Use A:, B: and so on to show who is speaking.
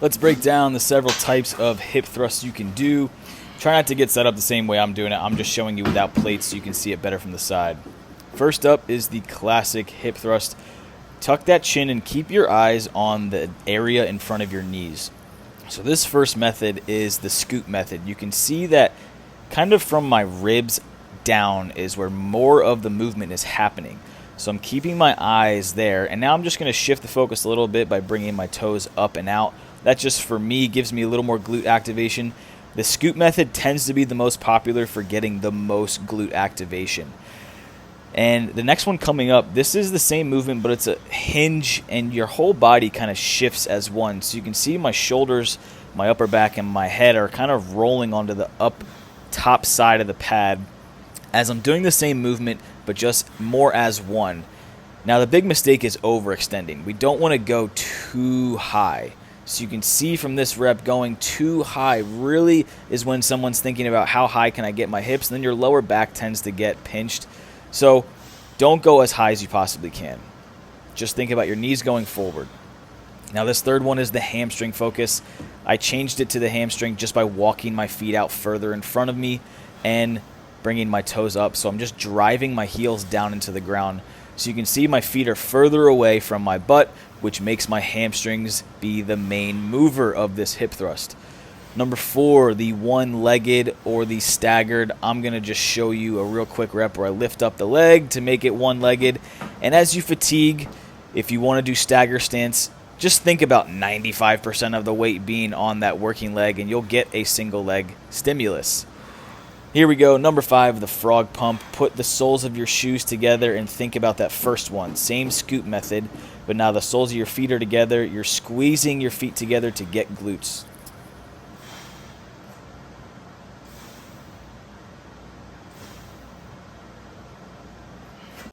A: Let's break down the several types of hip thrusts you can do. Try not to get set up the same way I'm doing it. I'm just showing you without plates so you can see it better from the side. First up is the classic hip thrust. Tuck that chin and keep your eyes on the area in front of your knees. So this first method is the scoop method. You can see that kind of from my ribs down is where more of the movement is happening. So I'm keeping my eyes there, and now I'm just going to shift the focus a little bit by bringing my toes up and out. That just, for me, gives me a little more glute activation. The scoop method tends to be the most popular for getting the most glute activation. And the next one coming up, this is the same movement, but it's a hinge, and your whole body kind of shifts as one. So you can see my shoulders, my upper back, and my head are kind of rolling onto the top side of the pad as I'm doing the same movement, but just more as one. Now, the big mistake is overextending. We don't want to go too high. So you can see from this rep, going too high really is when someone's thinking about how high can I get my hips, and then your lower back tends to get pinched. So don't go as high as you possibly can. Just think about your knees going forward. Now, this third one is the hamstring focus. I changed it to the hamstring just by walking my feet out further in front of me and bringing my toes up. So I'm just driving my heels down into the ground. So you can see my feet are further away from my butt, which makes my hamstrings be the main mover of this hip thrust. Number 4, the one-legged or the staggered. I'm going to just show you a real quick rep where I lift up the leg to make it one-legged. And as you fatigue, if you want to do stagger stance, just think about 95% of the weight being on that working leg, and you'll get a single leg stimulus. Here we go. Number 5, the frog pump. Put the soles of your shoes together and think about that first one. Same scoop method, but now the soles of your feet are together. You're squeezing your feet together to get glutes.